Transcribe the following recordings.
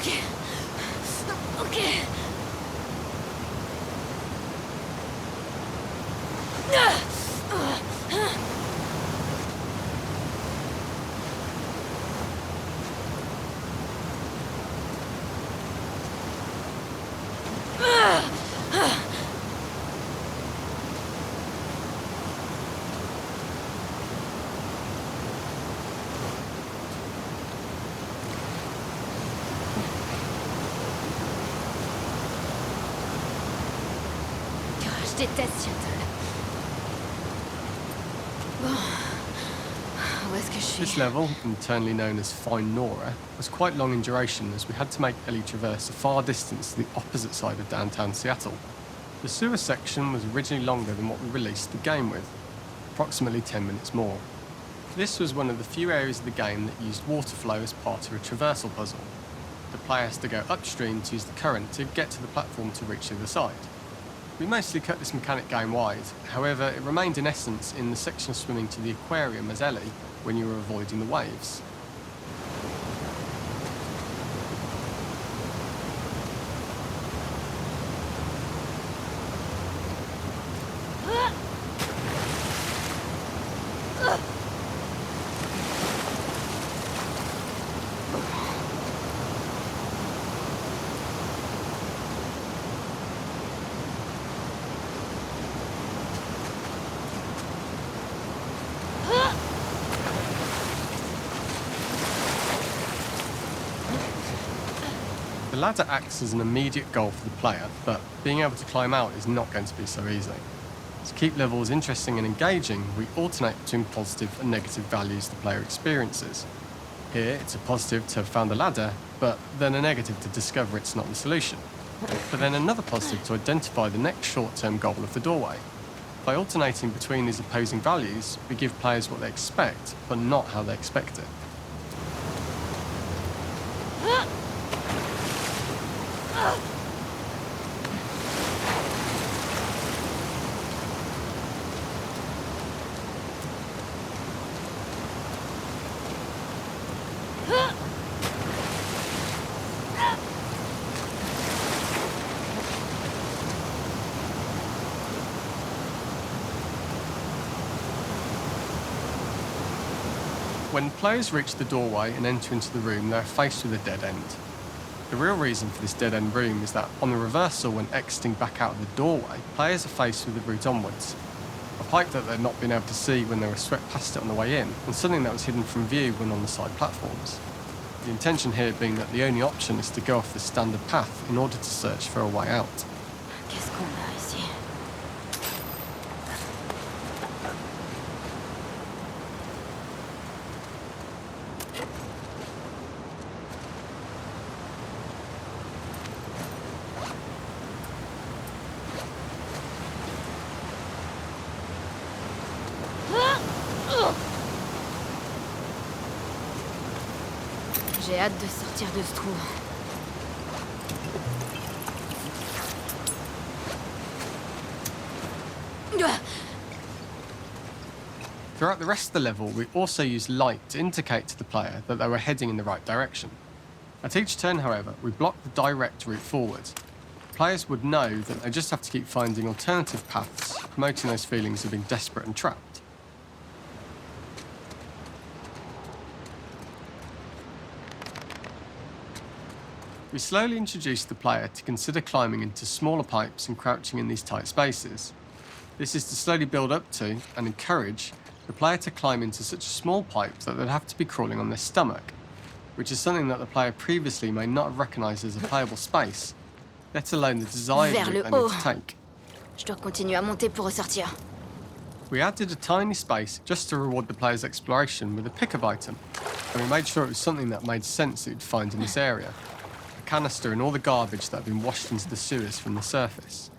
Ok. Ok. Je déteste Seattle. Bon. Où est-ce que je suis? This level, internally known as Find Nora, was quite long in duration as we had to make Ellie traverse a far distance to the opposite side of downtown Seattle. The sewer section was originally longer than what we released the game with, approximately 10 minutes more. This was one of the few areas of the game that used water flow as part of a traversal puzzle. The player has to go upstream to use the current to get to the platform to reach the other side. We mostly cut this mechanic game-wide, however it remained in essence in the section of swimming to the aquarium as Ellie when you were avoiding the waves. The ladder acts as an immediate goal for the player, but being able to climb out is not going to be so easy. To keep levels interesting and engaging, we alternate between positive and negative values the player experiences. Here, it's a positive to have found the ladder, but then a negative to discover it's not the solution. But then another positive to identify the next short-term goal of the doorway. By alternating between these opposing values, we give players what they expect, but not how they expect it. When players reach the doorway and enter into the room, they're faced with a dead end. The real reason for this dead-end room is that on the reversal when exiting back out of the doorway, players are faced with the route onwards. A pipe that they'd not been able to see when they were swept past it on the way in, and something that was hidden from view when on the side platforms. The intention here being that the only option is to go off the standard path in order to search for a way out. Qu'est-ce qu'on a ici? J'ai hâte de sortir de ce trou. Throughout the rest of the level, we also used light to indicate to the player that they were heading in the right direction. At each turn, however, we blocked the direct route forward. Players would know that they just have to keep finding alternative paths, promoting those feelings of being desperate and trapped. We slowly introduced the player to consider climbing into smaller pipes and crouching in these tight spaces. This is to slowly build up to, and encourage, the player to climb into such a small pipe that they'd have to be crawling on their stomach, which is something that the player previously may not have recognised as a playable space, let alone the desired route they need to take. Je dois continuer à monter pour ressortir. We added a tiny space just to reward the player's exploration with a pick-up item, and we made sure it was something that made sense that you'd find in this area. A canister and all the garbage that had been washed into the sewers from the surface.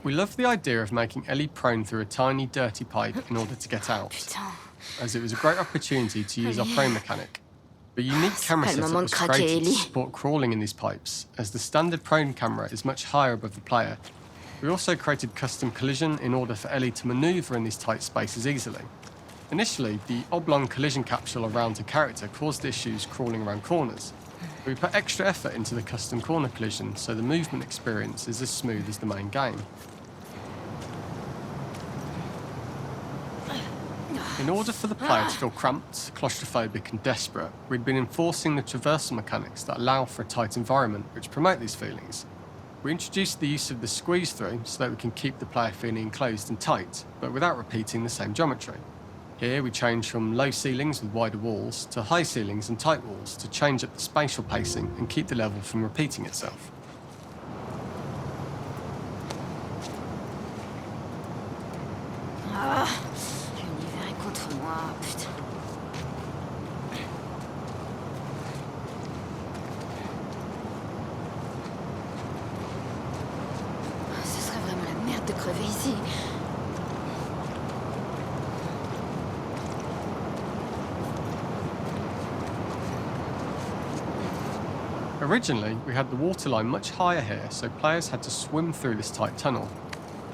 We loved the idea of making Ellie prone through a tiny, dirty pipe in order to get out, Putain. as it was a great opportunity to use our prone mechanic. The unique camera pas le setup moment was de craquer, created to Ellie. support crawling in these pipes, as the standard prone camera is much higher above the player. We also created custom collision in order for Ellie to manoeuvre in these tight spaces easily. Initially, the oblong collision capsule around her character caused issues crawling around corners. We put extra effort into the custom corner collision, so the movement experience is as smooth as the main game. In order for the player to feel cramped, claustrophobic and desperate, we'd been enforcing the traversal mechanics that allow for a tight environment which promote these feelings. We introduced the use of the squeeze through so that we can keep the player feeling enclosed and tight, but without repeating the same geometry. Here we change from low ceilings with wider walls to high ceilings and tight walls to change up the spatial pacing and keep the level from repeating itself. Ah, l'univers est contre moi, putain. Ce serait vraiment la merde de crever ici. Originally, we had the waterline much higher here, so players had to swim through this tight tunnel.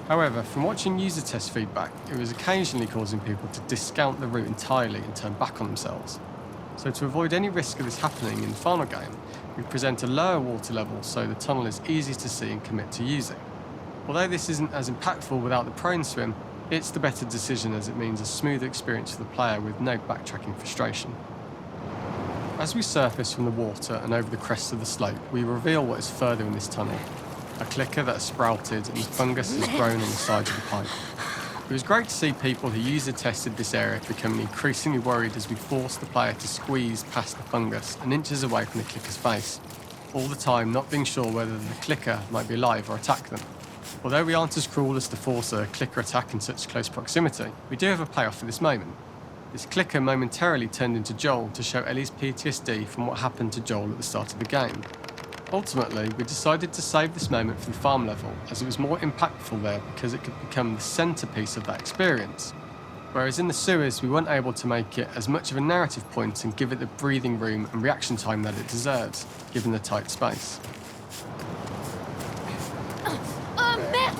However, from watching user test feedback, it was occasionally causing people to discount the route entirely and turn back on themselves. So to avoid any risk of this happening in the final game, we present a lower water level so the tunnel is easy to see and commit to using. Although this isn't as impactful without the prone swim, it's the better decision as it means a smoother experience for the player with no backtracking frustration. As we surface from the water and over the crest of the slope, we reveal what is further in this tunnel. A clicker that has sprouted and fungus has grown on the sides of the pipe. It was great to see people who user tested this area becoming increasingly worried as we forced the player to squeeze past the fungus and inches away from the clicker's face, all the time not being sure whether the clicker might be alive or attack them. Although we aren't as cruel as to force a clicker attack in such close proximity, we do have a payoff for this moment. This clicker momentarily turned into Joel to show Ellie's PTSD from what happened to Joel at the start of the game. Ultimately, we decided to save this moment for the farm level, as it was more impactful there because it could become the centrepiece of that experience. Whereas in the sewers, we weren't able to make it as much of a narrative point and give it the breathing room and reaction time that it deserves, given the tight space. Oh merde!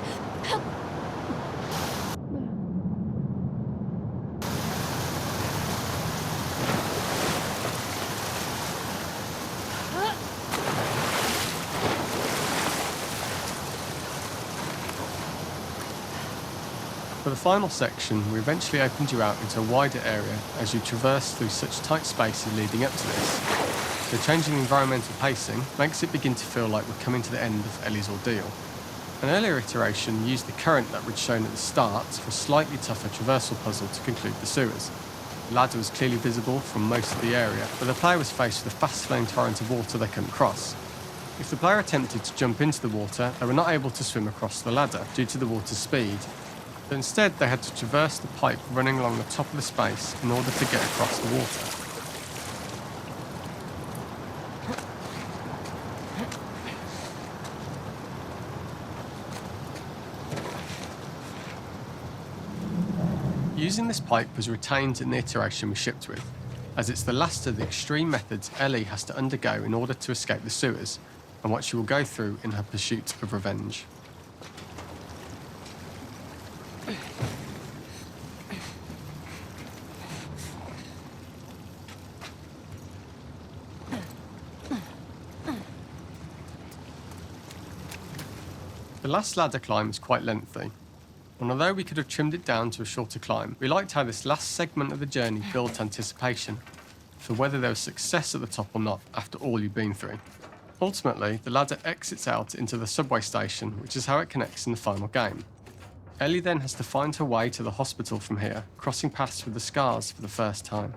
For the final section, we eventually opened you out into a wider area as you traverse through such tight spaces leading up to this. So changing the environmental pacing makes it begin to feel like we're coming to the end of Ellie's ordeal. An earlier iteration used the current that we'd shown at the start for a slightly tougher traversal puzzle to conclude the sewers. The ladder was clearly visible from most of the area, but the player was faced with a fast-flowing torrent of water they couldn't cross. If the player attempted to jump into the water, they were not able to swim across the ladder due to the water's speed. But instead, they had to traverse the pipe running along the top of the space in order to get across the water. Using this pipe was retained in the iteration we shipped with, as it's the last of the extreme methods Ellie has to undergo in order to escape the sewers, and what she will go through in her pursuit of revenge. The last ladder climb is quite lengthy, and although we could have trimmed it down to a shorter climb, we liked how this last segment of the journey built anticipation for whether there was success at the top or not after all you've been through. Ultimately, the ladder exits out into the subway station, which is how it connects in the final game. Ellie then has to find her way to the hospital from here, crossing paths with the scars for the first time.